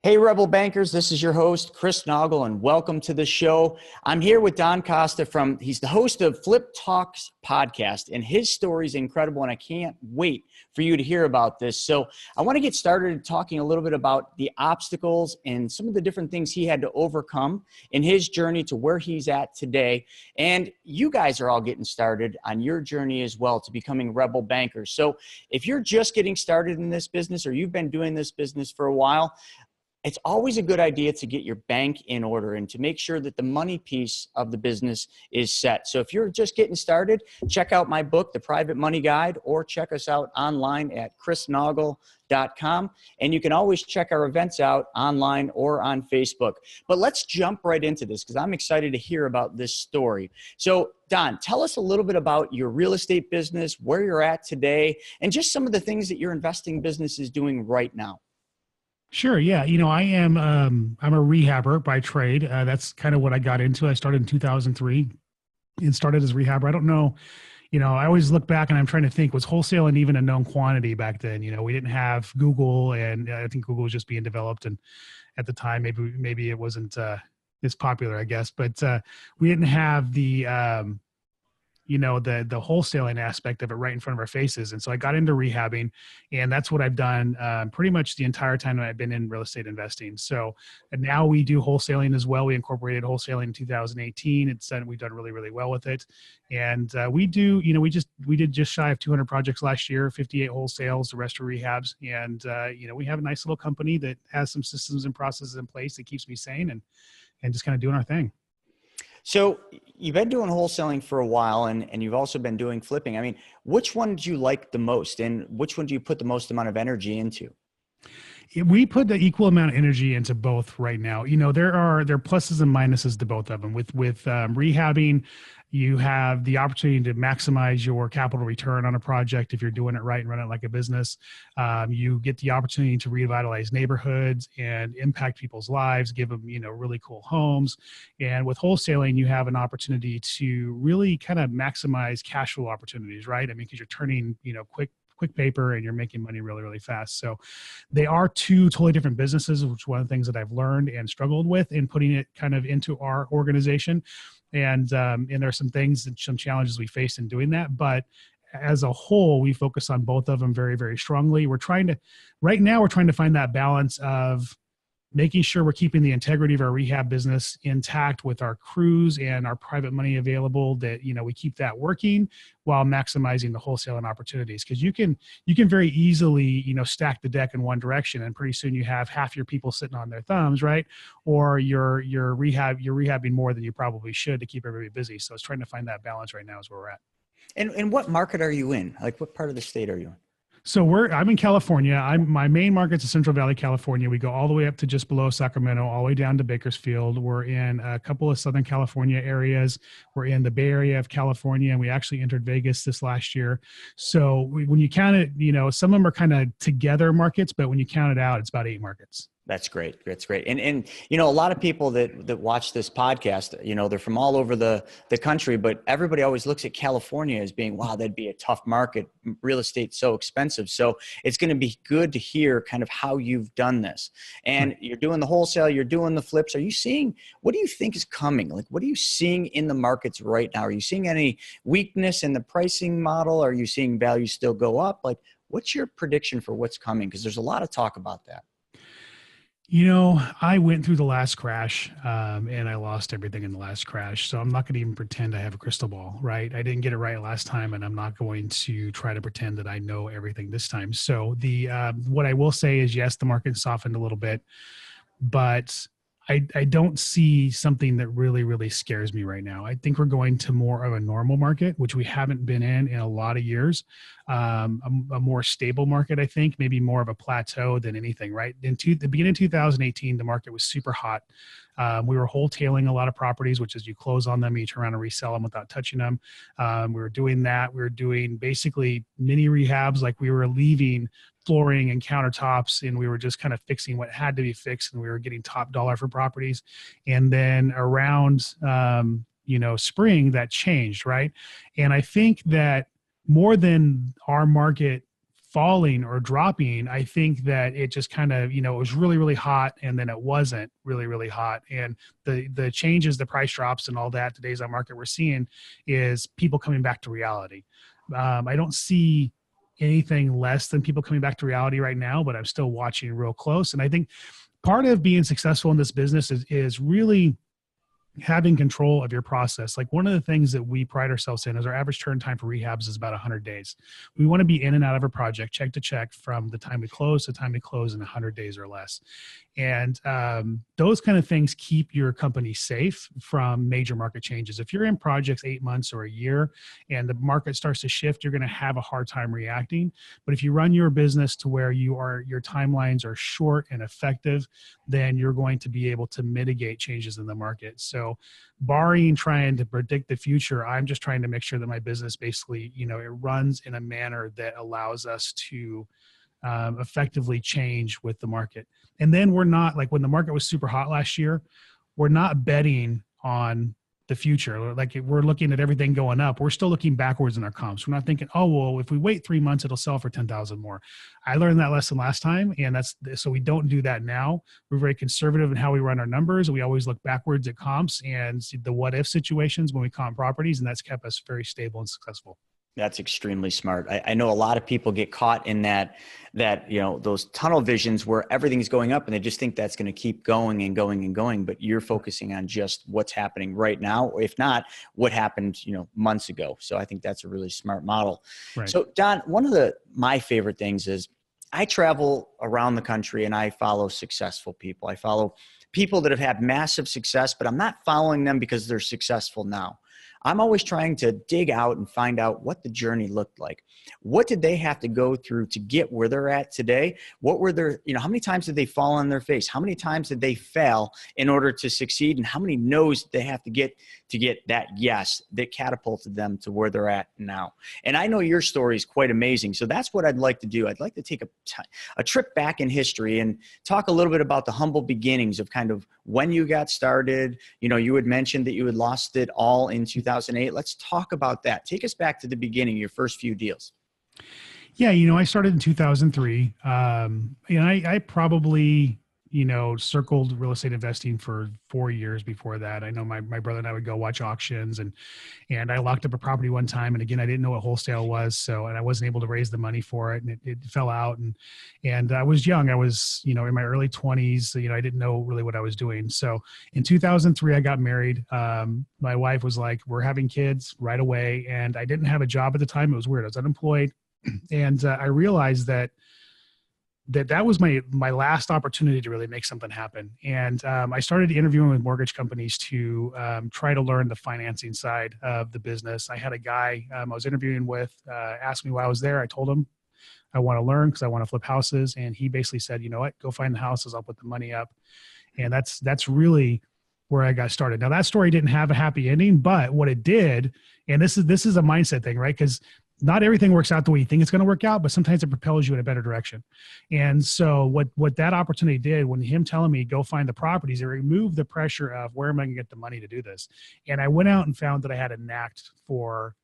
Hey, Rebel Bankers, this is your host, Chris Noggle, and welcome to the show. I'm here with Don Costa he's the host of Flip Talks podcast, and his story is incredible, and I can't wait for you to hear about this. So I want to get started talking a little bit about the obstacles and some of the different things he had to overcome in his journey to where he's at today. And you guys are all getting started on your journey as well to becoming Rebel Bankers. So if you're just getting started in this business or you've been doing this business for a while, it's always a good idea to get your bank in order and to make sure that the money piece of the business is set. So if you're just getting started, check out my book, The Private Money Guide, or check us out online at chrisnoggle.com. And you can always check our events out online or on Facebook. But let's jump right into this because I'm excited to hear about this story. So Don, tell us a little bit about your real estate business, where you're at today, and just some of the things that your investing business is doing right now. Sure. Yeah. I'm a rehabber by trade. That's kind of what I got into. I started in 2003 and started as a rehabber. I don't know, I always look back and I'm trying to think, was wholesaling even a known quantity back then? We didn't have Google, and I think Google was just being developed. And at the time, maybe it wasn't as popular, I guess, but we didn't have the wholesaling aspect of it right in front of our faces. And so I got into rehabbing, and that's what I've done pretty much the entire time that I've been in real estate investing. So and now we do wholesaling as well. We incorporated wholesaling in 2018. We've done really, really well with it. And we did just shy of 200 projects last year, 58 wholesales, the rest are rehabs. And, we have a nice little company that has some systems and processes in place that keeps me sane and just kind of doing our thing. So you've been doing wholesaling for a while, and you've also been doing flipping. I mean, which one do you like the most, and which one do you put the most amount of energy into? We put the equal amount of energy into both right now. There are pluses and minuses to both of them. With rehabbing, you have the opportunity to maximize your capital return on a project if you're doing it right and run it like a business. You get the opportunity to revitalize neighborhoods and impact people's lives, give them really cool homes. And with wholesaling, you have an opportunity to really kind of maximize cash flow opportunities, right? I mean, because you're turning quick paper and you're making money really, really fast. So they are two totally different businesses, which is one of the things that I've learned and struggled with in putting it kind of into our organization. And there are some things and some challenges we face in doing that. But as a whole, we focus on both of them very, very strongly. Right now, we're trying to find that balance of making sure we're keeping the integrity of our rehab business intact with our crews and our private money available, that we keep that working while maximizing the wholesaling opportunities. Because you can very easily stack the deck in one direction, and pretty soon you have half your people sitting on their thumbs, right? Or you're rehabbing more than you probably should to keep everybody busy. So it's trying to find that balance right now is where we're at. And what market are you in? Like, what part of the state are you in? So I'm in California. My main market's in Central Valley, California. We go all the way up to just below Sacramento, all the way down to Bakersfield. We're in a couple of Southern California areas. We're in the Bay Area of California, and we actually entered Vegas this last year. So when you count it, some of them are kind of together markets, but when you count it out, it's about 8 markets. That's great. That's great. And a lot of people that watch this podcast, they're from all over the country, but everybody always looks at California as being, wow, that'd be a tough market. Real estate's so expensive. So it's going to be good to hear kind of how you've done this. And you're doing the wholesale, you're doing the flips. What do you think is coming? Like, what are you seeing in the markets right now? Are you seeing any weakness in the pricing model? Are you seeing values still go up? Like, what's your prediction for what's coming? Because there's a lot of talk about that. I went through the last crash and I lost everything in the last crash. So I'm not going to even pretend I have a crystal ball, right? I didn't get it right last time, and I'm not going to try to pretend that I know everything this time. So what I will say is, yes, the market softened a little bit, but I don't see something that really, really scares me right now. I think we're going to more of a normal market, which we haven't been in a lot of years. A more stable market, I think, maybe more of a plateau than anything, right? The beginning of 2018, the market was super hot. We were wholetailing a lot of properties, which is you close on them, you turn around and resell them without touching them. We were doing that. We were doing basically mini rehabs, like we were leaving flooring and countertops, and we were just kind of fixing what had to be fixed, and we were getting top dollar for properties. And then around, spring, that changed, right? And I think that more than our market falling or dropping, I think that it just kind of, it was really, really hot, and then it wasn't really, really hot. And the changes, the price drops and all that, today's on market we're seeing is people coming back to reality. I don't see anything less than people coming back to reality right now, but I'm still watching real close. And I think part of being successful in this business is really having control of your process. Like, one of the things that we pride ourselves in is our average turn time for rehabs is about 100 days. We want to be in and out of a project, check to check, from the time we close to the time we close in 100 days or less. And those kind of things keep your company safe from major market changes. If you're in projects 8 months or a year and the market starts to shift, you're going to have a hard time reacting. But if you run your business to where your timelines are short and effective, then you're going to be able to mitigate changes in the market. So barring trying to predict the future, I'm just trying to make sure that my business basically, it runs in a manner that allows us to effectively change with the market. And then we're not, like, when the market was super hot last year, we're not betting on the future. Like, we're looking at everything going up. We're still looking backwards in our comps. We're not thinking, oh, well, if we wait 3 months, it'll sell for 10,000 more. I learned that lesson last time. And so we don't do that now. We're very conservative in how we run our numbers. We always look backwards at comps and the what if situations when we comp properties. And that's kept us very stable and successful. That's extremely smart. I know a lot of people get caught in that those tunnel visions where everything's going up and they just think that's going to keep going and going and going. But you're focusing on just what's happening right now, or if not, what happened, months ago. So I think that's a really smart model. Right. So Don, one of my favorite things is I travel around the country and I follow successful people. I follow people that have had massive success, but I'm not following them because they're successful now. I'm always trying to dig out and find out what the journey looked like. What did they have to go through to get where they're at today? What were their, how many times did they fall on their face? How many times did they fail in order to succeed? And how many no's did they have to get that yes that catapulted them to where they're at now? And I know your story is quite amazing. So that's what I'd like to do. I'd like to take a trip back in history and talk a little bit about the humble beginnings of kind of when you got started. You had mentioned that you had lost it all in 2008. Let's talk about that. Take us back to the beginning, your first few deals. Yeah, I started in 2003. I probably, circled real estate investing for 4 years before that. I know my brother and I would go watch auctions, and I locked up a property one time. And again, I didn't know what wholesale was. And I wasn't able to raise the money for it, and it fell out. And I was young. I was, in my early 20s, I didn't know really what I was doing. So in 2003, I got married. My wife was like, we're having kids right away. And I didn't have a job at the time. It was weird. I was unemployed. And I realized that was my last opportunity to really make something happen. And I started interviewing with mortgage companies to try to learn the financing side of the business. I had a guy I was interviewing with ask me why I was there. I told him I want to learn because I want to flip houses. And he basically said, you know what, go find the houses. I'll put the money up. And that's really where I got started. Now, that story didn't have a happy ending, but what it did, and this is a mindset thing, right? Because not everything works out the way you think it's going to work out, but sometimes it propels you in a better direction. And so what that opportunity did, when him telling me go find the properties, it removed the pressure of where am I going to get the money to do this? And I went out and found that I had a knack for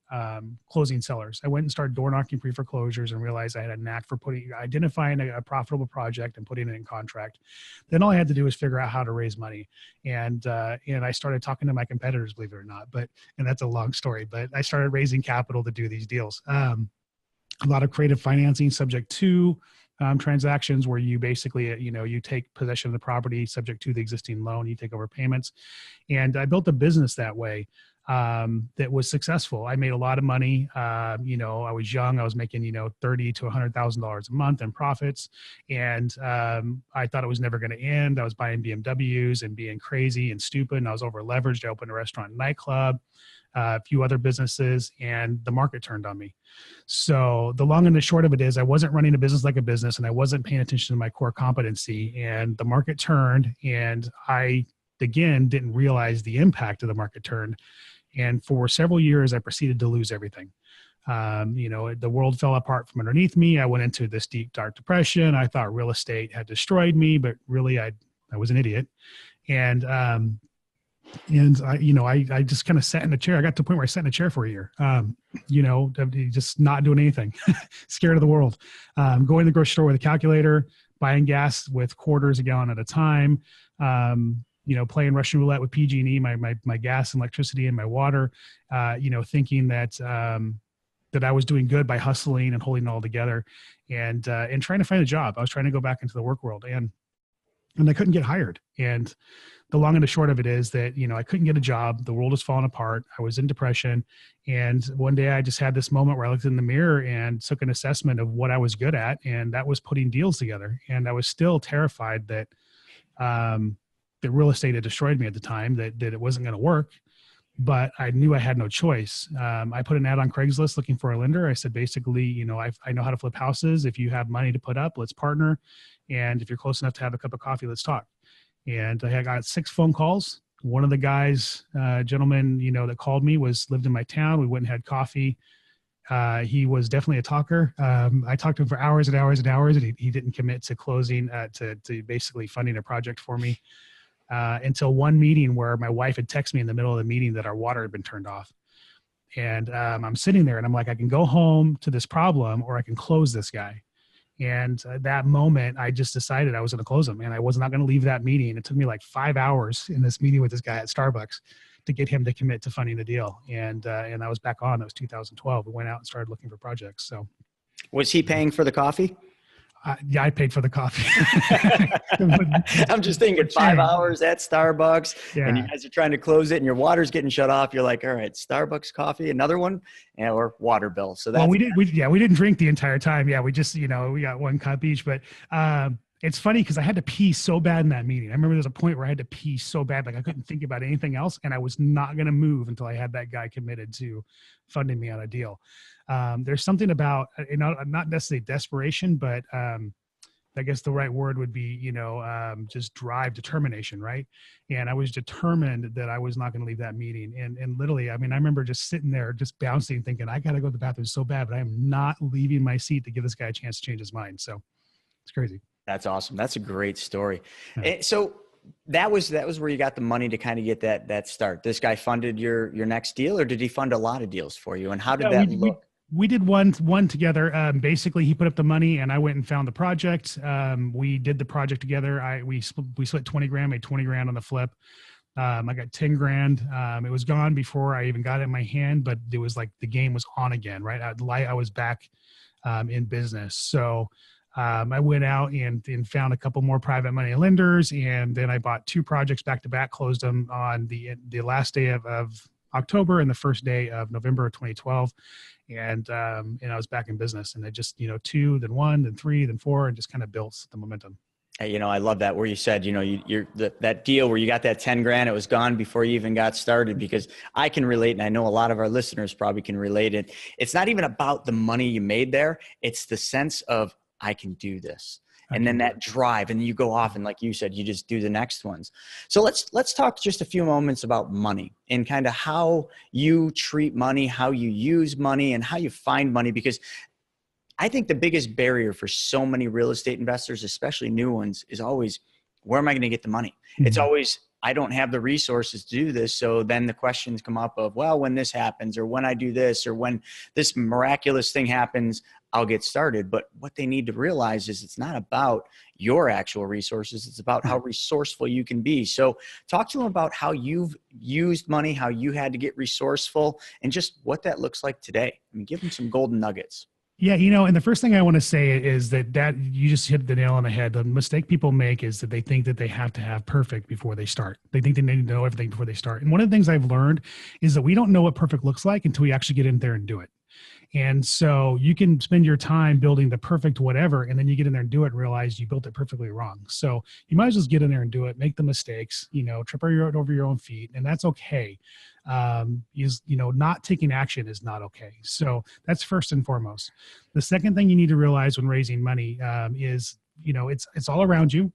closing sellers. I went and started door knocking pre-foreclosures and realized I had a knack for identifying a profitable project and putting it in contract. Then all I had to do was figure out how to raise money. And I started talking to my competitors, believe it or not, and that's a long story, but I started raising capital to do these deals. A lot of creative financing subject to transactions where you basically, you take possession of the property subject to the existing loan, you take over payments. And I built a business that way. That was successful. I made a lot of money. I was young. I was making, $30,000 to $100,000 a month in profits. And I thought it was never going to end. I was buying BMWs and being crazy and stupid. And I was over leveraged. I opened a restaurant and nightclub, a few other businesses, and the market turned on me. So the long and the short of it is I wasn't running a business like a business, and I wasn't paying attention to my core competency, and the market turned, and I, again, didn't realize the impact of the market turn. And for several years, I proceeded to lose everything. The world fell apart from underneath me. I went into this deep, dark depression. I thought real estate had destroyed me, but really I was an idiot. And And I just kind of sat in a chair. I got to the point where I sat in a chair for a year, just not doing anything, scared of the world, going to the grocery store with a calculator, buying gas with quarters a gallon at a time, playing Russian roulette with PG&E, my gas and electricity and my water, thinking that I was doing good by hustling and holding it all together, and trying to find a job. I was trying to go back into the work world, and I couldn't get hired. And the long and the short of it is that, I couldn't get a job. The world was falling apart. I was in depression. And one day I just had this moment where I looked in the mirror and took an assessment of what I was good at. And that was putting deals together. And I was still terrified that, that real estate had destroyed me at the time, that it wasn't going to work. But I knew I had no choice. I put an ad on Craigslist looking for a lender. I said, basically, I know how to flip houses. If you have money to put up, let's partner. And if you're close enough to have a cup of coffee, let's talk. And I got 6 phone calls. One of the guys, gentleman, that called me lived in my town. We went and had coffee. He was definitely a talker. I talked to him for hours and hours and hours, and he didn't commit to closing, to basically funding a project for me, until one meeting where my wife had texted me in the middle of the meeting that our water had been turned off. And I'm sitting there and I'm like, I can go home to this problem or I can close this guy. And that moment, I just decided I was going to close him, and I was not going to leave that meeting. It took me like 5 hours in this meeting with this guy at Starbucks to get him to commit to funding the deal. And I was back on. It was 2012. We went out and started looking for projects. So, was he paying for the coffee? Yeah, I paid for the coffee. I'm just thinking 5 hours at Starbucks, and you guys are trying to close it, and your water's getting shut off. You're like, all right, Starbucks coffee, another one, or water bill. So that's, we didn't drink the entire time. Yeah, we just, we got 1 cup each. But it's funny because I had to pee so bad in that meeting. I remember there's a point where I had to pee so bad, like I couldn't think about anything else, and I was not going to move until I had that guy committed to funding me on a deal. There's something about, not necessarily desperation, but I guess the right word would be, just drive, determination, right? And I was determined that I was not going to leave that meeting. And literally, I remember just sitting there, just bouncing, thinking, I got to go to the bathroom so bad, but I am not leaving my seat to give this guy a chance to change his mind. So it's crazy. That's awesome. That's a great story. Yeah. So that was where you got the money to kind of get that start. This guy funded your next deal, or did he fund a lot of deals for you? And how did that look? We did one together. Basically, he put up the money, and I went and found the project. We did the project together. We split 20 grand, made 20 grand on the flip. I got 10 grand. It was gone before I even got it in my hand, but it was like the game was on again, right? I was back in business. So I went out and found a couple more private money lenders, and then I bought 2 projects back to back, closed them on the last day of October and the first day of November of 2012. And I was back in business, and I just, 2, then 1, then 3, then 4, and just kind of built the momentum. I love that where you said, you're that deal where you got that 10 grand, it was gone before you even got started, because I can relate. And I know a lot of our listeners probably can relate it. It's not even about the money you made there. It's the sense of, I can do this. And then that drive, and you go off, and like you said, you just do the next ones. So let's talk just a few moments about money and kind of how you treat money, how you use money, and how you find money. Because I think the biggest barrier for so many real estate investors, especially new ones, is always, where am I going to get the money? Mm-hmm. It's always, I don't have the resources to do this. So then the questions come up of, well, when this happens, or when I do this, or when this miraculous thing happens, I'll get started. But what they need to realize is it's not about your actual resources. It's about how resourceful you can be. So talk to them about how you've used money, how you had to get resourceful, and just what that looks like today. Give them some golden nuggets. Yeah, and the first thing I want to say is that you just hit the nail on the head. The mistake people make is that they think that they have to have perfect before they start. They think they need to know everything before they start. And one of the things I've learned is that we don't know what perfect looks like until we actually get in there and do it. And so you can spend your time building the perfect whatever, and then you get in there and do it and realize you built it perfectly wrong. So you might as well just get in there and do it, make the mistakes, trip over your own feet, and that's okay. Not taking action is not okay. So that's first and foremost. The second thing you need to realize when raising money is, it's all around you.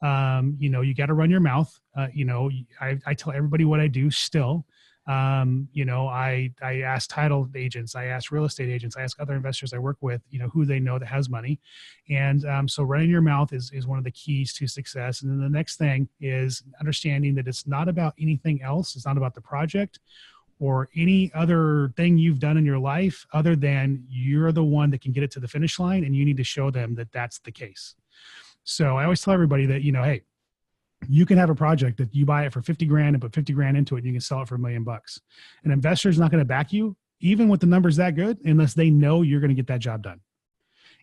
You got to run your mouth. I tell everybody what I do still. I ask title agents, I ask real estate agents, I ask other investors I work with, who they know that has money. And so running your mouth is one of the keys to success. And then the next thing is understanding that it's not about anything else. It's not about the project or any other thing you've done in your life other than you're the one that can get it to the finish line, and you need to show them that that's the case. So I always tell everybody that, hey, you can have a project that you buy it for 50 grand and put 50 grand into it, and you can sell it for $1 million. An investor is not going to back you, even with the numbers that good, unless they know you're going to get that job done.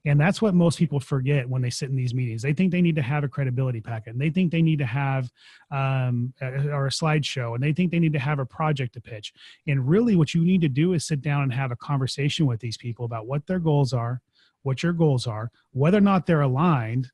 And that's what most people forget when they sit in these meetings. They think they need to have a credibility packet, and they think they need to have or a slideshow, and they think they need to have a project to pitch. And really what you need to do is sit down and have a conversation with these people about what their goals are, what your goals are, whether or not they're aligned,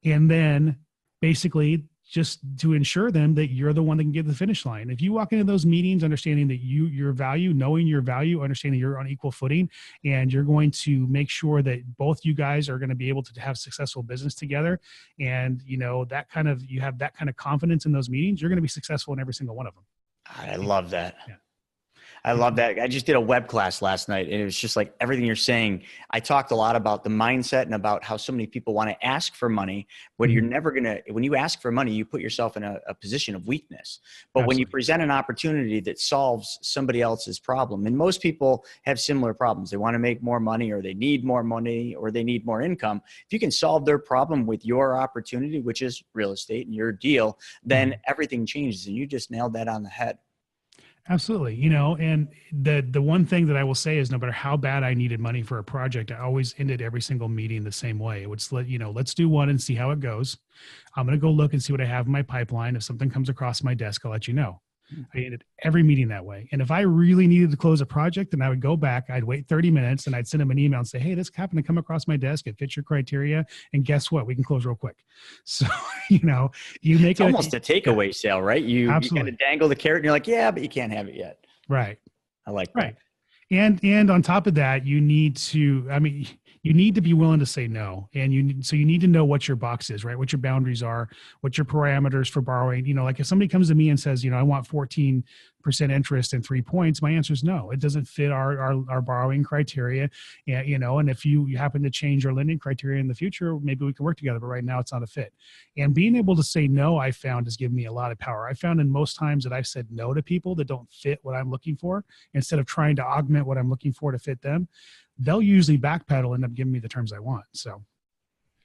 and then basically just to ensure them that you're the one that can get to the finish line. If you walk into those meetings understanding that your value, knowing your value, understanding you're on equal footing, and you're going to make sure that both you guys are going to be able to have successful business together, and you have that kind of confidence in those meetings, you're going to be successful in every single one of them. I love that. Yeah. I love that. I just did a web class last night, and it was just like everything you're saying. I talked a lot about the mindset and about how so many people want to ask for money, but you're never going to, when you ask for money, you put yourself in a position of weakness. But when you present an opportunity that solves somebody else's problem, and most people have similar problems, they want to make more money, or they need more money, or they need more income. If you can solve their problem with your opportunity, which is real estate and your deal, then everything changes, and you just nailed that on the head. Absolutely. And the one thing that I will say is no matter how bad I needed money for a project, I always ended every single meeting the same way. It would let's do one and see how it goes. I'm going to go look and see what I have in my pipeline. If something comes across my desk, I'll let you know. I ended every meeting that way. And if I really needed to close a project, then I would go back, I'd wait 30 minutes, and I'd send them an email and say, hey, this happened to come across my desk. It fits your criteria. And guess what? We can close real quick. So, you make it's almost a takeaway sale, right? You kind of dangle the carrot and you're like, yeah, but you can't have it yet. Right. I like that. Right. And on top of that, you need to be willing to say no. And you need to know what your box is, right? What your boundaries are, what your parameters for borrowing. Like if somebody comes to me and says, I want 14% interest and 3 points, my answer is no. It doesn't fit our borrowing criteria. And if you happen to change your lending criteria in the future, maybe we can work together, but right now it's not a fit. And being able to say no, I found, has given me a lot of power. I found in most times that I've said no to people that don't fit what I'm looking for, instead of trying to augment what I'm looking for to fit them, they'll usually backpedal and end up giving me the terms I want. So.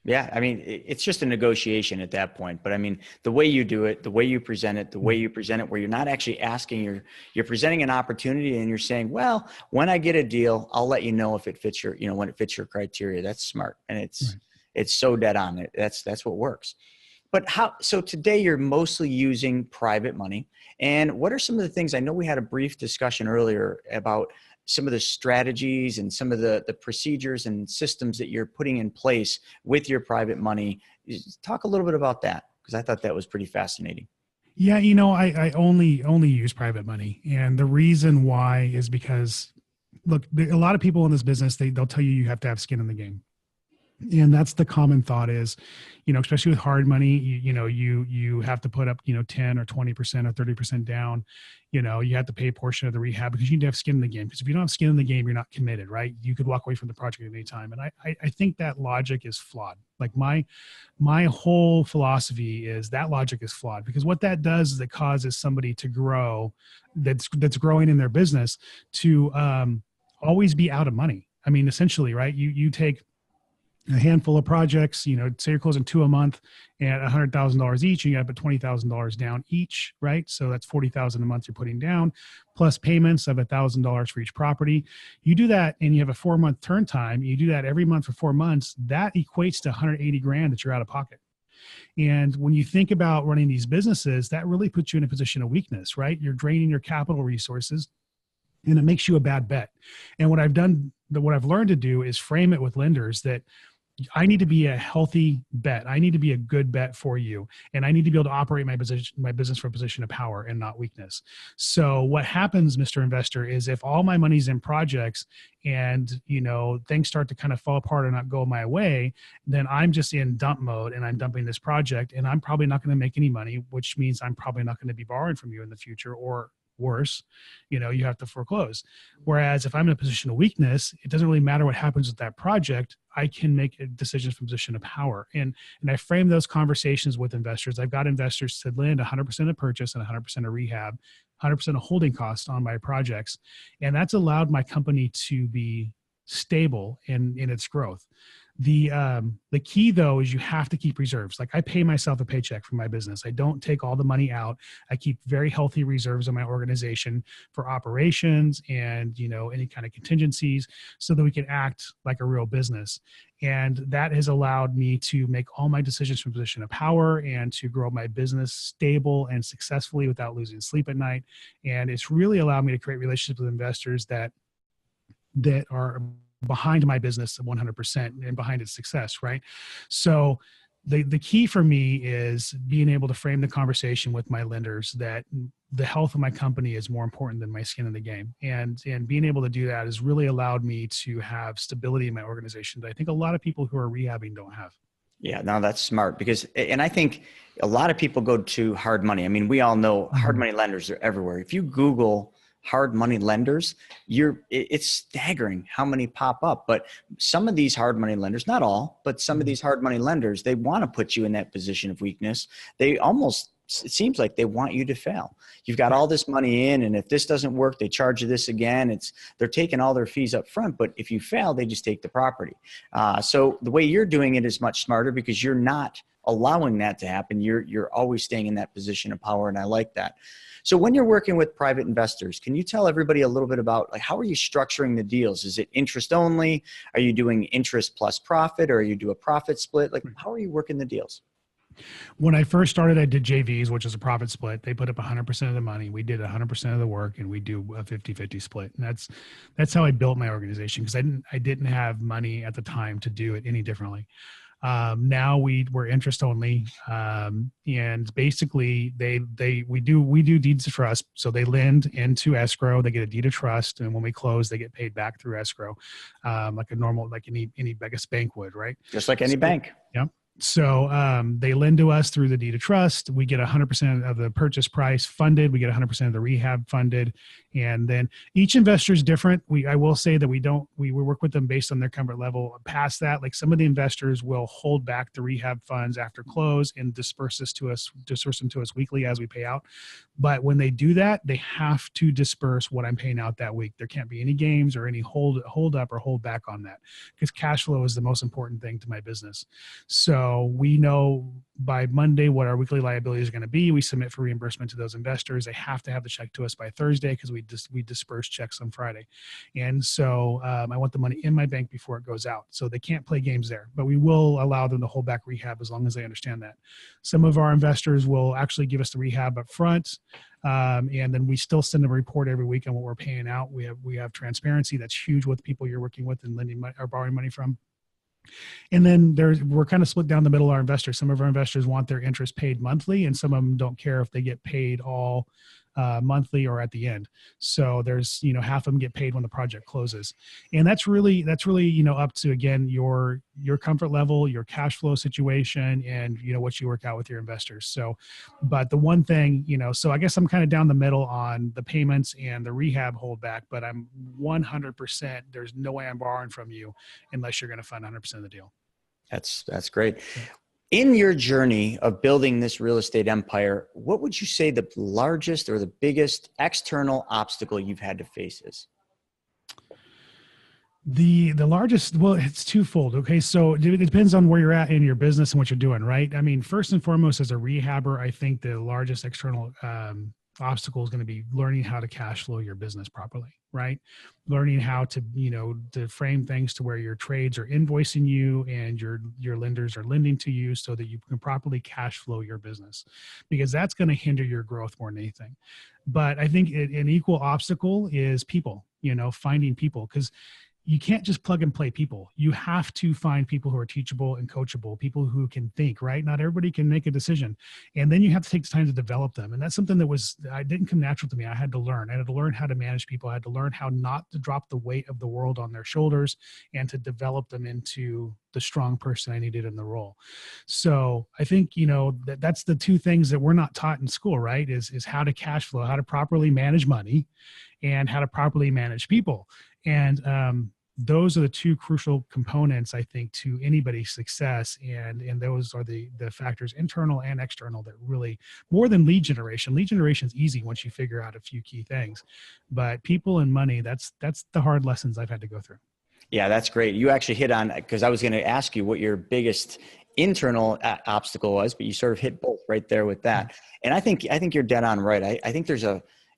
Yeah. I mean, it's just a negotiation at that point, but I mean, the way you do it, the way you present it, where you're not actually asking, you're presenting an opportunity, and you're saying, well, when I get a deal, I'll let you know if it fits your, when it fits your criteria. That's smart. And it's so dead on it. That's what works. But so today you're mostly using private money. And what are some of the things, I know we had a brief discussion earlier about some of the strategies and some of the procedures and systems that you're putting in place with your private money. Talk a little bit about that, because I thought that was pretty fascinating. Yeah. I only use private money. And the reason why is because, look, a lot of people in this business, they'll tell you have to have skin in the game. And that's the common thought is, especially with hard money, you have to put up, 10 or 20% or 30% down. You have to pay a portion of the rehab because you need to have skin in the game. Because if you don't have skin in the game, you're not committed, right? You could walk away from the project at any time. And I think that logic is flawed. Like my whole philosophy is that logic is flawed, because what that does is it causes somebody to grow that's growing in their business to always be out of money. I mean, essentially, right? You take a handful of projects, say you're closing 2 a month at $100,000 each, and you got to put $20,000 down each, right? So that's $40,000 a month you're putting down, plus payments of $1,000 for each property. You do that and you have a 4-month turn time. You do that every month for 4 months. That equates to 180 grand that you're out of pocket. And when you think about running these businesses, that really puts you in a position of weakness, right? You're draining your capital resources, and it makes you a bad bet. And what I've learned to do is frame it with lenders that I need to be a healthy bet. I need to be a good bet for you. And I need to be able to operate my business from a position of power and not weakness. So what happens, Mr. Investor, is if all my money's in projects and, things start to kind of fall apart or not go my way, then I'm just in dump mode and I'm dumping this project, and I'm probably not going to make any money, which means I'm probably not going to be borrowing from you in the future or worse, you have to foreclose. Whereas if I'm in a position of weakness, it doesn't really matter what happens with that project. I can make decisions from a position of power. And I frame those conversations with investors. I've got investors to lend 100% of purchase and 100% of rehab, 100% of holding costs on my projects. And that's allowed my company to be stable in its growth. The key though is you have to keep reserves. Like I pay myself a paycheck for my business. I don't take all the money out. I keep very healthy reserves in my organization for operations and any kind of contingencies so that we can act like a real business. And that has allowed me to make all my decisions from a position of power and to grow my business stable and successfully without losing sleep at night. And it's really allowed me to create relationships with investors that are behind my business 100% and behind its success, right? So the key for me is being able to frame the conversation with my lenders that the health of my company is more important than my skin in the game. And being able to do that has really allowed me to have stability in my organization that I think a lot of people who are rehabbing don't have. Yeah, no, that's smart and I think a lot of people go to hard money. I mean, we all know hard money lenders are everywhere. If you Google hard money lenders, it's staggering how many pop up. But some of these hard money lenders, not all, but some of these hard money lenders, they want to put you in that position of weakness. It seems like they want you to fail. You've got all this money in, and if this doesn't work, they charge you this again. They're taking all their fees up front, but if you fail, they just take the property. So the way you're doing it is much smarter because you're not allowing that to happen. You're always staying in that position of power, and I like that. So when you're working with private investors, can you tell everybody a little bit about how are you structuring the deals? Is it interest only? Are you doing interest plus profit, or you do a profit split? How are you working the deals? When I first started, I did JVs, which is a profit split. They put up 100% of the money. We did 100% of the work, and we do a 50-50 split. And that's how I built my organization, because I didn't have money at the time to do it any differently. Now we're interest only. And basically we do deeds of trust. So they lend into escrow, they get a deed of trust. And when we close, they get paid back through escrow, like any biggest bank would, right? Just like any bank. Yeah. So they lend to us through the deed of trust. We get 100% of the purchase price funded. We get 100% of the rehab funded. And then each investor is different. I will say that we work with them based on their comfort level. Past that, like some of the investors will hold back the rehab funds after close and disperse them to us weekly as we pay out. But when they do that, they have to disperse what I'm paying out that week. There can't be any games or any hold up or hold back on that, because cash flow is the most important thing to my business. So we know by Monday what our weekly liability is going to be. We submit for reimbursement to those investors. They have to have the check to us by Thursday, because we disperse checks on Friday. And so I want the money in my bank before it goes out. So they can't play games there, but we will allow them to hold back rehab as long as they understand that. Some of our investors will actually give us the rehab up front. And then we still send them a report every week on what we're paying out. We have transparency. That's huge with people you're working with and lending or borrowing money from. And then we're kind of split down the middle of our investors. Some of our investors want their interest paid monthly, and some of them don't care if they get paid all monthly or at the end. So there's, half of them get paid when the project closes. And that's really, up to, again, your comfort level, your cash flow situation, and, what you work out with your investors. So, but the one thing, so I guess I'm kind of down the middle on the payments and the rehab holdback, but I'm 100%, there's no way I'm borrowing from you unless you're going to fund 100% of the deal. That's great. In your journey of building this real estate empire, what would you say the largest or the biggest external obstacle you've had to face is? The largest, well, it's twofold. Okay. So it depends on where you're at in your business and what you're doing, right? I mean, first and foremost, as a rehabber, I think the largest external obstacle is going to be learning how to cash flow your business properly, right? Learning how to, to frame things to where your trades are invoicing you and your lenders are lending to you so that you can properly cash flow your business, because that's going to hinder your growth more than anything. But I think an equal obstacle is people, finding people, because you can't just plug and play people. You have to find people who are teachable and coachable, people who can think, right? Not everybody can make a decision. And then you have to take the time to develop them. And that's something that didn't come natural to me. I had to learn. I had to learn how to manage people. I had to learn how not to drop the weight of the world on their shoulders and to develop them into the strong person I needed in the role. So I think, that's the two things that we're not taught in school, right? Is how to cash flow, how to properly manage money, and how to properly manage people. And those are the two crucial components, I think, to anybody's success. And those are the factors, internal and external, that really, more than lead generation. Lead generation is easy once you figure out a few key things, but people and money, that's the hard lessons I've had to go through. Yeah, that's great. You actually hit on, because I was going to ask you what your biggest internal obstacle was, but you sort of hit both right there with that. And I think you're dead on right. I think there's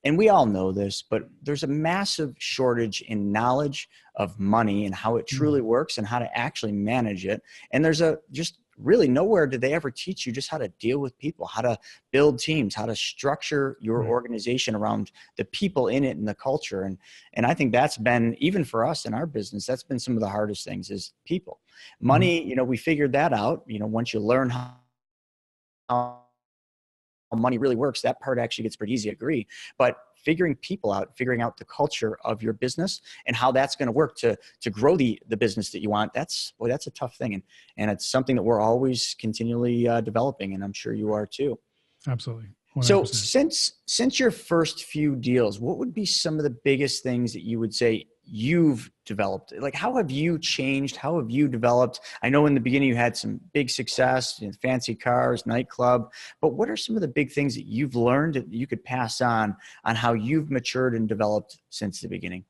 and we all know this, but there's a massive shortage in knowledge of money and how it truly works and how to actually manage it. And there's just really nowhere did they ever teach you just how to deal with people, how to build teams, how to structure your organization around the people in it and the culture. And I think that's been, even for us in our business, that's been some of the hardest things is people. Money, we figured that out. Once you learn how money really works, that part actually gets pretty easy, I agree. But figuring people out, figuring out the culture of your business and how that's going to work to grow the business that you want, that's a tough thing. And it's something that we're always continually developing. And I'm sure you are too. Absolutely. 100%. So since your first few deals, what would be some of the biggest things that you would say you've developed? Like, how have you changed? How have you developed? I know in the beginning you had some big success, fancy cars, nightclub, but what are some of the big things that you've learned that you could pass on how you've matured and developed since the beginning?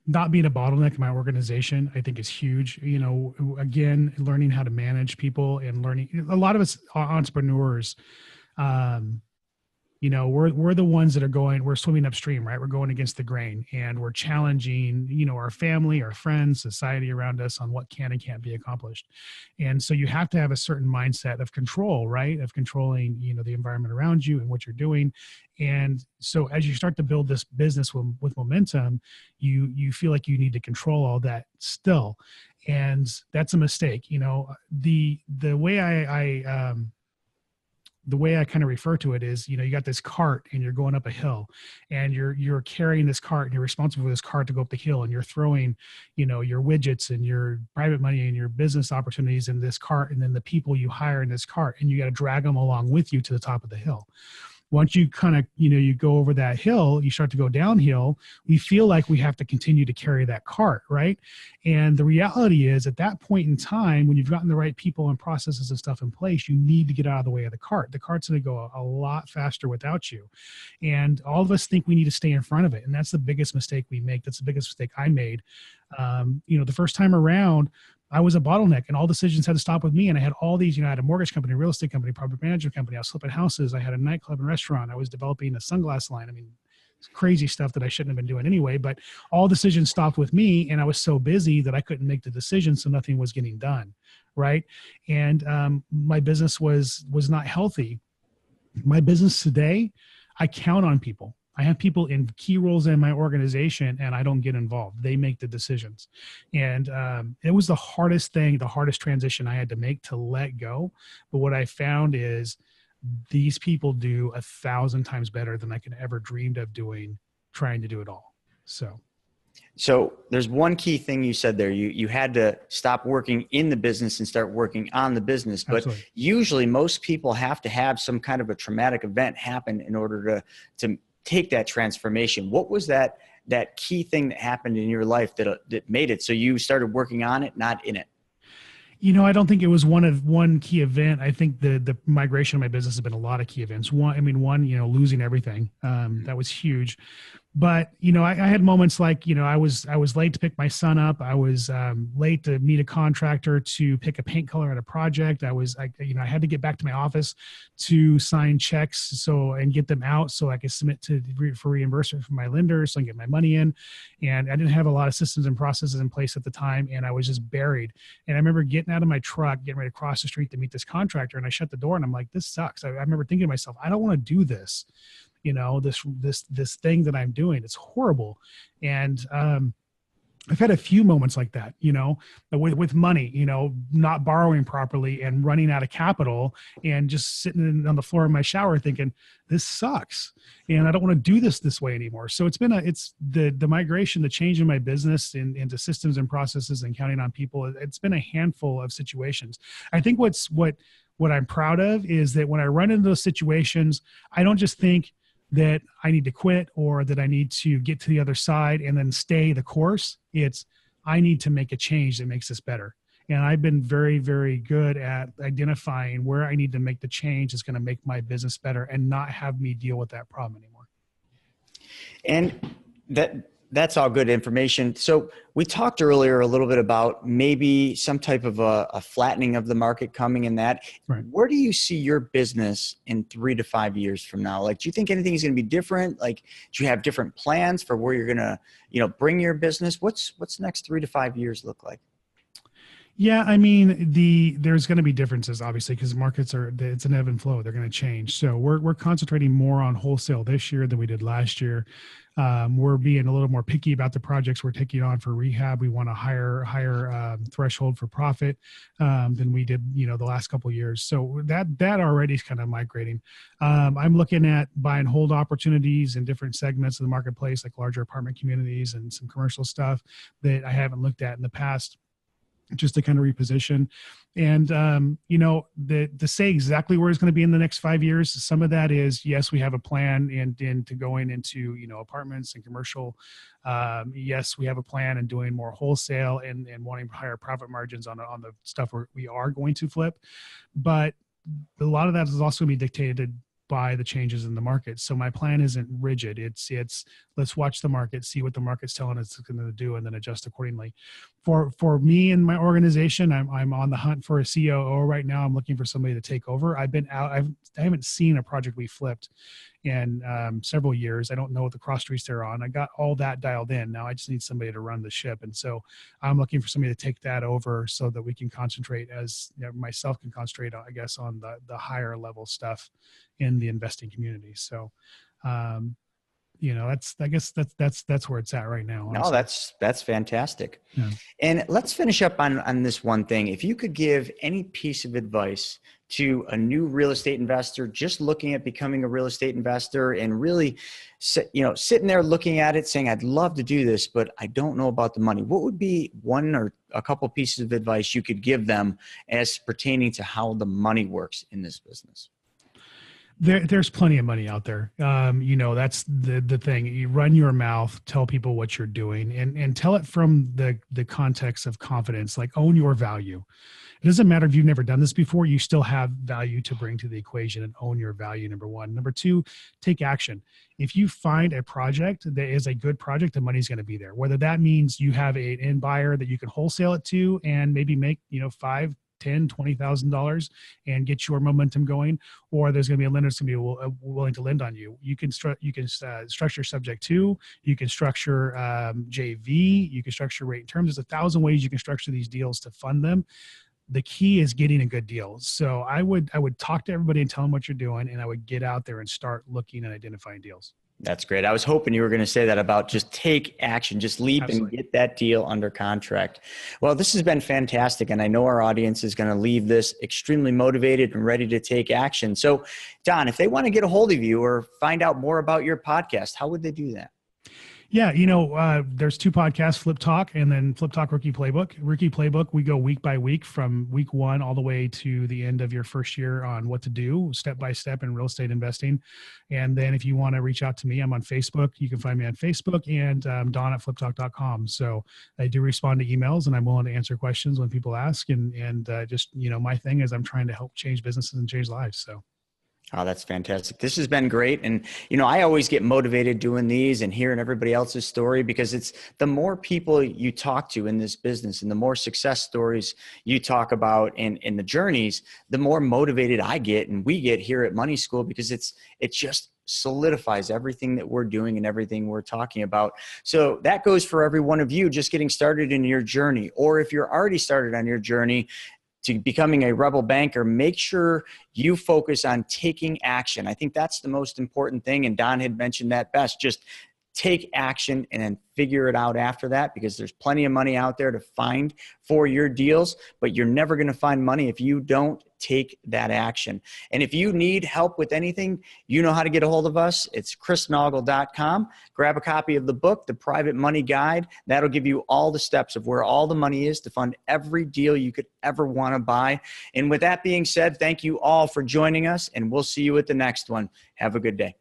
Not being a bottleneck in my organization, I think is huge. Again, learning how to manage people and learning, a lot of us entrepreneurs, we're the ones that we're swimming upstream, right? We're going against the grain and we're challenging, our family, our friends, society around us on what can and can't be accomplished. And so you have to have a certain mindset of control, right? Of controlling, the environment around you and what you're doing. And so as you start to build this business with momentum, you feel like you need to control all that still. And that's a mistake. The way I kind of refer to it is, you got this cart and you're going up a hill and you're carrying this cart and you're responsible for this cart to go up the hill, and you're throwing, your widgets and your private money and your business opportunities in this cart, and then the people you hire in this cart, and you got to drag them along with you to the top of the hill. Once you kind of, you go over that hill, you start to go downhill, we feel like we have to continue to carry that cart, right? And the reality is, at that point in time, when you've gotten the right people and processes and stuff in place, you need to get out of the way of the cart. The cart's going to go a lot faster without you. And all of us think we need to stay in front of it. And that's the biggest mistake we make. That's the biggest mistake I made. The first time around, I was a bottleneck and all decisions had to stop with me. And I had all these, I had a mortgage company, real estate company, property management company. I was flipping houses. I had a nightclub and restaurant. I was developing a sunglass line. It's crazy stuff that I shouldn't have been doing anyway, but all decisions stopped with me. And I was so busy that I couldn't make the decisions. So nothing was getting done. Right. And my business was not healthy. My business today, I count on people. I have people in key roles in my organization and I don't get involved. They make the decisions. And it was the hardest transition I had to make, to let go. But what I found is these people do 1,000 times better than I could ever dreamed of doing, trying to do it all. So there's one key thing you said there. You had to stop working in the business and start working on the business. But Absolutely. Usually most people have to have some kind of a traumatic event happen in order to take that transformation. What was that key thing that happened in your life that made it so you started working on it, not in it? I don't think it was one key event. I think the migration of my business has been a lot of key events. One, losing everything. That was huge. But, I had moments like, I was late to pick my son up. I was late to meet a contractor to pick a paint color at a project. I had to get back to my office to sign checks and get them out so I could submit for reimbursement from my lender so I can get my money in. And I didn't have a lot of systems and processes in place at the time. And I was just buried. And I remember getting out of my truck, getting ready to cross the street to meet this contractor. And I shut the door and I'm like, this sucks. I remember thinking to myself, I don't want to do this. This thing that I'm doing, it's horrible. And I've had a few moments like that, with money, not borrowing properly and running out of capital and just sitting on the floor of my shower thinking, this sucks. And I don't want to do this way anymore. So it's the migration, the change in my business into systems and processes and counting on people. It's been a handful of situations. I think what I'm proud of is that when I run into those situations, I don't just think that I need to quit or that I need to get to the other side and then stay the course. It's I need to make a change that makes this better. And I've been very, very good at identifying where I need to make the change that's going to make my business better and not have me deal with that problem anymore. And that's all good information. So we talked earlier a little bit about maybe some type of a flattening of the market coming in that. Right. Where do you see your business in 3 to 5 years from now? Like, do you think anything is going to be different? Like, do you have different plans for where you're going to, bring your business? What's the next 3 to 5 years look like? Yeah, I mean, there's going to be differences, obviously, because markets it's an ebb and flow. They're going to change. So we're concentrating more on wholesale this year than we did last year. We're being a little more picky about the projects we're taking on for rehab. We want a higher threshold for profit than we did, the last couple of years. So that already is kind of migrating. I'm looking at buy and hold opportunities in different segments of the marketplace, like larger apartment communities and some commercial stuff that I haven't looked at in the past, just to kind of reposition. And, to say exactly where it's going to be in the next 5 years, some of that is, yes, we have a plan into going into, apartments and commercial. Yes, we have a plan in doing more wholesale and wanting higher profit margins on the stuff we are going to flip. But a lot of that is also going to be dictated by the changes in the market. So my plan isn't rigid. It's let's watch the market, see what the market's telling us it's going to do, and then adjust accordingly. For me and my organization, I'm on the hunt for a COO right now. I'm looking for somebody to take over. I've been out. I haven't seen a project we flipped in several years. I don't know what the cross streets they're on. I got all that dialed in. Now I just need somebody to run the ship. And so I'm looking for somebody to take that over so that we can concentrate myself can concentrate, I guess, on the higher level stuff in the investing community. So, that's where it's at right now. Honestly. No, that's fantastic. Yeah. And let's finish up on this one thing. If you could give any piece of advice to a new real estate investor, just looking at becoming a real estate investor and really, sitting there looking at it saying, I'd love to do this, but I don't know about the money. What would be one or a couple pieces of advice you could give them as pertaining to how the money works in this business? There's plenty of money out there. That's the thing. You run your mouth, tell people what you're doing, and tell it from the context of confidence, like own your value. It doesn't matter if you've never done this before, you still have value to bring to the equation, and own your value, number one. Number two, take action. If you find a project that is a good project, the money's going to be there. Whether that means you have an end buyer that you can wholesale it to and maybe make, $5,000, $10,000, $20,000 and get your momentum going, or there's going to be a lender that's going to be willing to lend on you. You can structure subject to, you can structure JV, you can structure rate and terms. There's 1,000 ways you can structure these deals to fund them. The key is getting a good deal. So I would talk to everybody and tell them what you're doing, and I would get out there and start looking and identifying deals. That's great. I was hoping you were going to say that about just take action, just leap Absolutely. And get that deal under contract. Well, this has been fantastic. And I know our audience is going to leave this extremely motivated and ready to take action. So Don, if they want to get a hold of you or find out more about your podcast, how would they do that? Yeah, there's 2 podcasts, Flip Talk and then Flip Talk Rookie Playbook. Rookie Playbook, we go week by week from week 1 all the way to the end of your first year on what to do step by step in real estate investing. And then if you want to reach out to me, I'm on Facebook. You can find me on Facebook and Don at fliptalk.com. So I do respond to emails and I'm willing to answer questions when people ask. And just, my thing is I'm trying to help change businesses and change lives. So. Oh, that's fantastic. This has been great. And, I always get motivated doing these and hearing everybody else's story, because it's the more people you talk to in this business and the more success stories you talk about and the journeys, the more motivated I get and we get here at Money School, because it just solidifies everything that we're doing and everything we're talking about. So that goes for every one of you just getting started in your journey, or if you're already started on your journey to becoming a rebel banker, make sure you focus on taking action. I think that's the most important thing. And Don had mentioned that best. Just take action and then figure it out after that, because there's plenty of money out there to find for your deals, but you're never going to find money if you don't take that action. And if you need help with anything, you know how to get a hold of us. It's chrisnoggle.com. Grab a copy of the book, The Private Money Guide. That'll give you all the steps of where all the money is to fund every deal you could ever want to buy. And with that being said, thank you all for joining us, and we'll see you at the next one. Have a good day.